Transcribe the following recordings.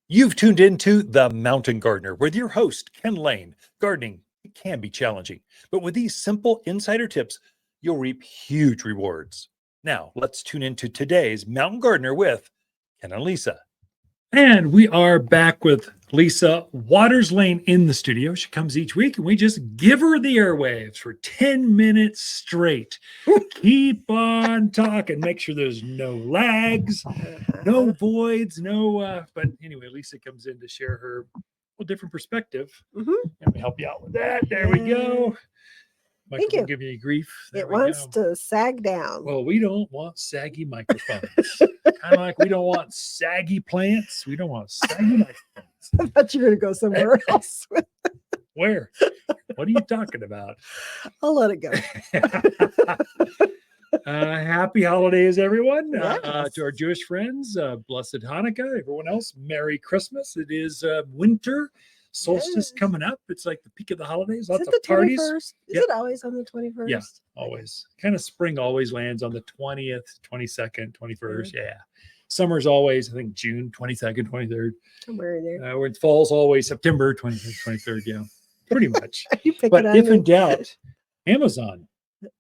You've tuned into The Mountain Gardener with your host, Ken Lain. Gardening, it can be challenging, but with these simple insider tips, you'll reap huge rewards. Now, let's tune into today's Mountain Gardener with Ken and Lisa. And we are back with Lisa Waters Lane in the studio. She comes each week and we just give her the airwaves for 10 minutes straight. Keep on talking. Make sure there's no lags, no voids, but anyway, Lisa comes in to share her different perspective. Let me help you out with that. There we go. Thank you. Give you grief. It wants to sag down. Well, we don't want saggy microphones. Kind of like we don't want saggy plants. We don't want saggy microphones. I thought you were going to go somewhere else. Where? What are you talking about? I'll let it go. Happy holidays, everyone. Yes. To our Jewish friends, blessed Hanukkah. Everyone else, Merry Christmas. It is winter. Solstice coming up. It's like the peak of the holidays. Lots of parties. 21st? Is it always on the 21st? Yeah, always. Kind of spring always lands on the 20th, 22nd, 21st. Yeah. Summer's always, I think, June 22nd, 23rd. Somewhere in there. When fall's always September 23rd, 23rd. Yeah, pretty much. But if in doubt, Amazon.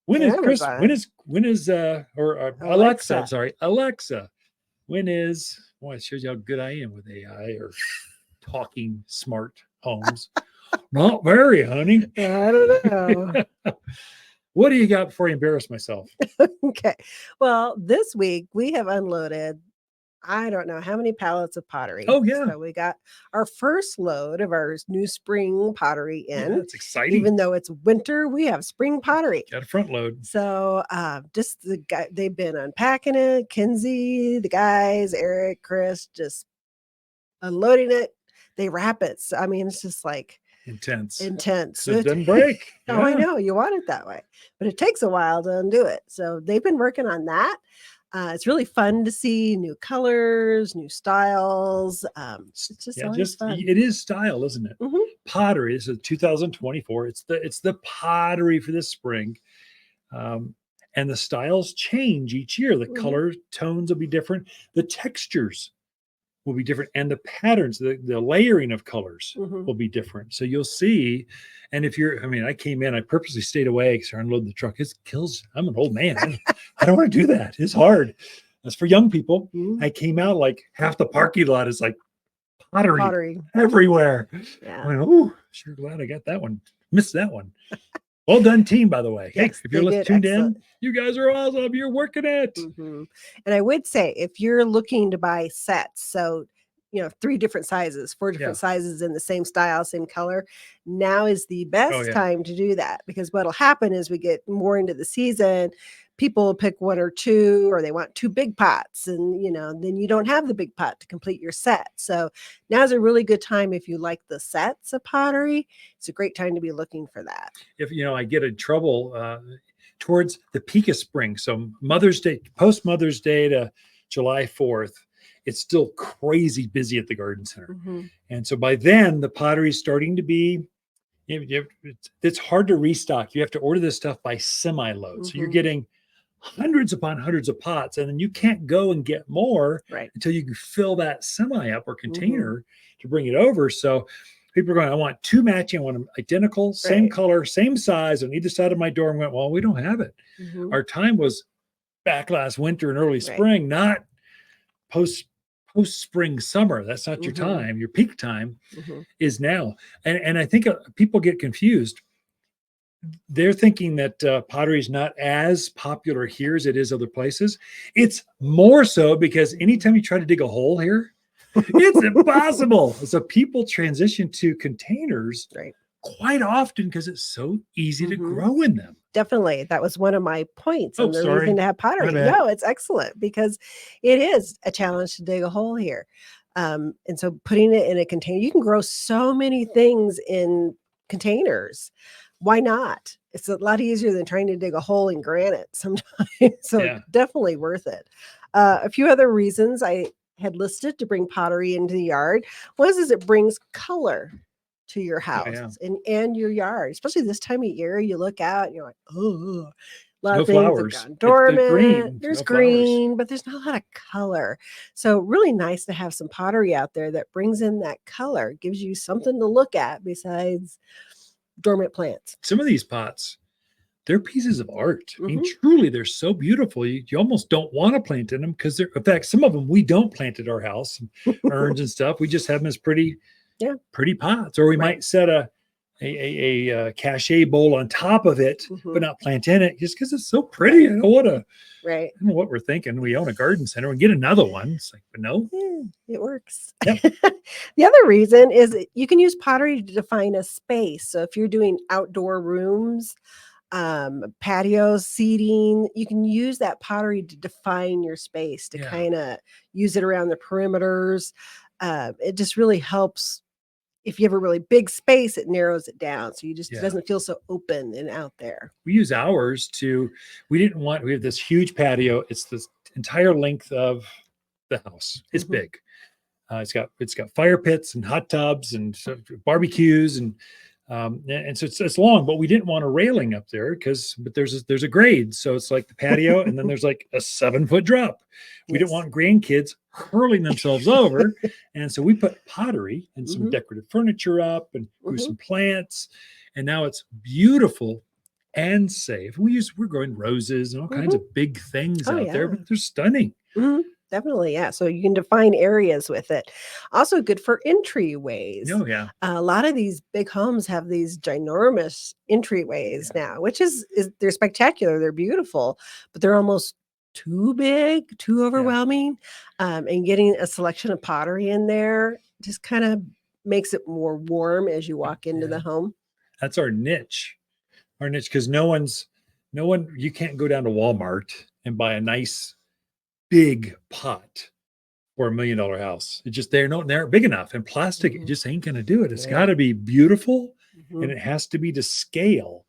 When is Amazon. Christmas? When is Alexa? I'm sorry, Alexa. When is? Boy, it shows you how good I am with AI or talking smart homes. Not very, honey. I don't know. What do you got before I embarrass myself? Okay. Well, this week we have unloaded, I don't know how many pallets of pottery. Oh, yeah. So we got our first load of our new spring pottery in. Yeah, that's exciting. Even though it's winter, we have spring pottery. Got a front load. So just the guy, they've been unpacking it. Kinsey, the guys, Eric, Chris, just unloading it. They wrap it. So, I mean, it's just like intense. So it doesn't break. Oh, I know. You want it that way. But it takes a while to undo it. So they've been working on that. It's really fun to see new colors, new styles. It's just fun. It is style, isn't it? Mm-hmm. Pottery. This is 2024. It's the pottery for this spring. And the styles change each year. The color tones will be different. The textures will be different, and the patterns, the layering of colors will be different. So you'll see. And I came in, I purposely stayed away because I unloaded the truck. It kills. I'm an old man. I don't want to do that. It's hard. That's for young people. I came out like half the parking lot is like pottery. Everywhere. Yeah. I went, oh, sure glad I got that one. Missed that one. Well done, team, by the way. Yes, hey, if you're tuned in, you guys are awesome. You're working it. And I would say if you're looking to buy sets, so 3 different sizes, 4 different sizes in the same style, same color, now is the best time to do that, because what'll happen is we get more into the season, people pick 1 or 2, or they want 2 big pots, and then you don't have the big pot to complete your set. So now's a really good time if you like the sets of pottery. It's a great time to be looking for that. If I get in trouble towards the peak of spring, so Mother's Day, post Mother's Day to July 4th, it's still crazy busy at the garden center. And so by then the pottery is starting to be, it's hard to restock. You have to order this stuff by semi-load. So you're getting hundreds upon hundreds of pots, and then you can't go and get more until you can fill that semi up or container to bring it over. So people are going, I want 2 matching, I want them identical, same color, same size on either side of my door. And went, well, we don't have it. Our time was back last winter and early spring, not post spring, summer. That's not your time. Your peak time is now. And I think people get confused. They're thinking that pottery is not as popular here as it is other places. It's more so because anytime you try to dig a hole here, it's impossible. So people transition to containers quite often because it's so easy to grow in them. Definitely. That was one of my points. And the reason to have pottery. No, it's excellent because it is a challenge to dig a hole here. And so putting it in a container, you can grow so many things in containers. Why not? It's a lot easier than trying to dig a hole in granite sometimes. So definitely worth it. A few other reasons I had listed to bring pottery into the yard. One is it brings color to your house and your yard, especially this time of year. You look out and you're like, oh, A lot no of things flowers. have gone dormant. There's no green, flowers. but there's not a lot of color. So really nice to have some pottery out there that brings in that color, gives you something to look at besides dormant plants. Some of these pots, they're pieces of art. I mean, truly, they're so beautiful. You almost don't want to plant in them because they're, in fact, some of them we don't plant at our house, urns and stuff. We just have them as pretty pots, or we might set a cachet bowl on top of it, but not plant in it just because it's so pretty. I don't want to. Right. I don't know what we're thinking. We own a garden center and get another one. It's like, but no, it works. Yep. The other reason is you can use pottery to define a space. So if you're doing outdoor rooms, patios, seating, you can use that pottery to define your space, to kind of use it around the perimeters. It just really helps. If you have a really big space, it narrows it down. So it doesn't feel so open and out there. We use ours we have this huge patio. It's this entire length of the house. It's big. It's got fire pits and hot tubs and barbecues and so it's long, but we didn't want a railing up there but there's a grade. So it's like the patio and then there's like a 7-foot drop. We didn't want grandkids hurling themselves over. And so we put pottery and some decorative furniture up and grew some plants. And now it's beautiful and safe. We're growing roses and all kinds of big things out there, but they're stunning. Definitely, yeah. So you can define areas with it. Also good for entryways. Oh, yeah. A lot of these big homes have these ginormous entryways now, which is they're spectacular. They're beautiful, but they're almost too big, too overwhelming. And getting a selection of pottery in there just kind of makes it more warm as you walk into the home. That's our niche. Because you can't go down to Walmart and buy a nice big pot for $1 million house. It just they aren't big enough, and plastic it just ain't gonna do it. It's got to be beautiful, and it has to be to scale,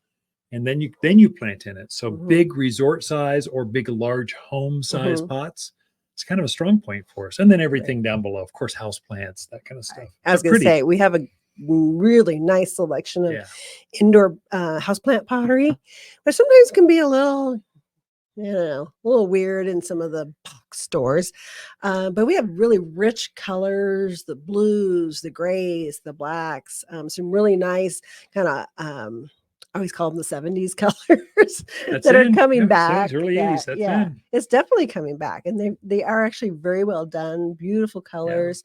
and then you plant in it. So big resort size or big large home size pots. It's kind of a strong point for us, and then everything down below, of course, house plants, that kind of stuff. I was gonna say we have a really nice selection of indoor houseplant pottery, but sometimes can be a little weird in some of the box stores. But we have really rich colors, the blues, the grays, the blacks, some really nice kind of, I always call them the 70s colors that are coming back. 70s, early 80s, that's in. It's definitely coming back. And they are actually very well done, beautiful colors,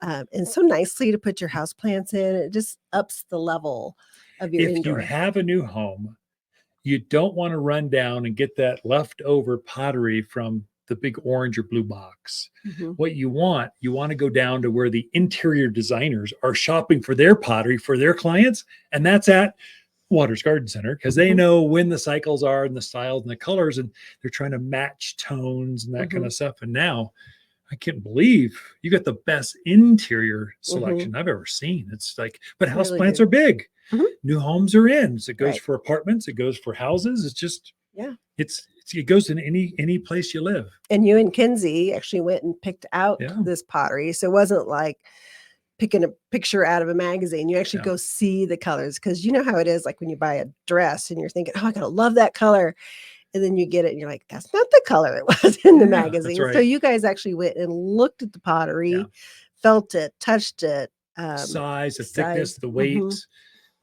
and so nicely to put your house plants in. It just ups the level of your indoor. If you have a new home, you don't want to run down and get that leftover pottery from the big orange or blue box. What you want to go down to where the interior designers are shopping for their pottery for their clients. And that's at Waters Garden Center, because they know when the cycles are and the styles and the colors, and they're trying to match tones and that kind of stuff. And now I can't believe you got the best interior selection I've ever seen. It's like, but houseplants are big. New homes are in. So it goes for apartments. It goes for houses. It's just, it goes in any place you live. And you and Kinsey actually went and picked out this pottery. So it wasn't like picking a picture out of a magazine. You actually go see the colors, because you know how it is, like when you buy a dress and you're thinking, oh, I gotta love that color. And then you get it and you're like, that's not the color it was in the magazine. So you guys actually went and looked at the pottery, felt it, touched it. Size, the thickness, the weight.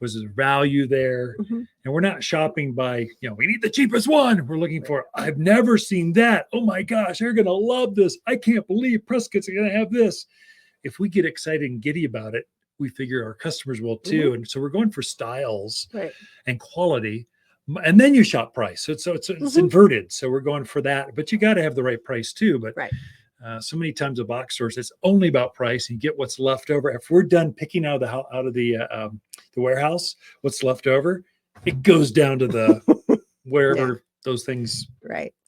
Was the value there? And we're not shopping by, we need the cheapest one. We're looking for, I've never seen that. Oh my gosh, they're going to love this. I can't believe Prescott's going to have this. If we get excited and giddy about it, we figure our customers will too. And so we're going for styles and quality. And then you shop price. So it's inverted. So we're going for that, but you got to have the right price too. But so many times at box stores, it's only about price. You get what's left over. If we're done picking out of the warehouse, what's left over, it goes down to the wherever those things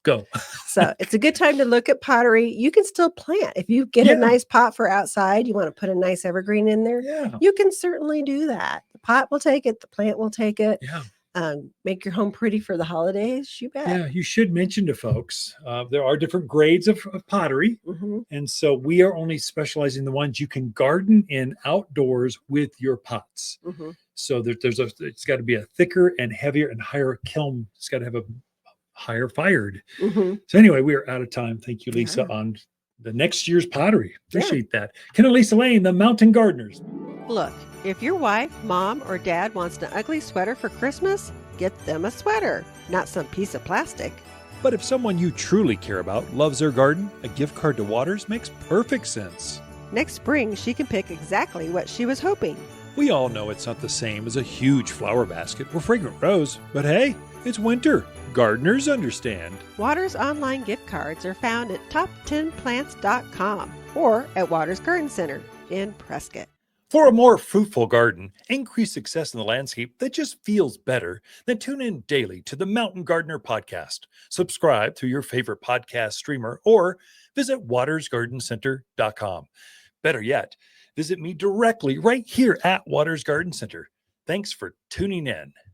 go. So it's a good time to look at pottery. You can still plant. If you get a nice pot for outside, you want to put a nice evergreen in there, you can certainly do that. The pot will take it. The plant will take it. Make your home pretty for the holidays. You bet. Yeah, you should mention to folks, there are different grades of pottery. And so we are only specializing in the ones you can garden in outdoors with your pots. So it's got to be a thicker and heavier and higher kiln. It's got to have a fired. So anyway, we are out of time. Thank you, Lisa, on the next year's pottery. Appreciate that. Ken and Lisa Lain, the Mountain Gardeners. Look, if your wife, mom, or dad wants an ugly sweater for Christmas, get them a sweater, not some piece of plastic. But if someone you truly care about loves their garden, a gift card to Waters makes perfect sense. Next spring, she can pick exactly what she was hoping. We all know it's not the same as a huge flower basket or fragrant rose, but hey, it's winter. Gardeners understand. Waters online gift cards are found at top10plants.com or at Waters Garden Center in Prescott. For a more fruitful garden, increased success in the landscape that just feels better, then tune in daily to the Mountain Gardener podcast. Subscribe through your favorite podcast streamer or visit watersgardencenter.com. Better yet, visit me directly right here at Waters Garden Center. Thanks for tuning in.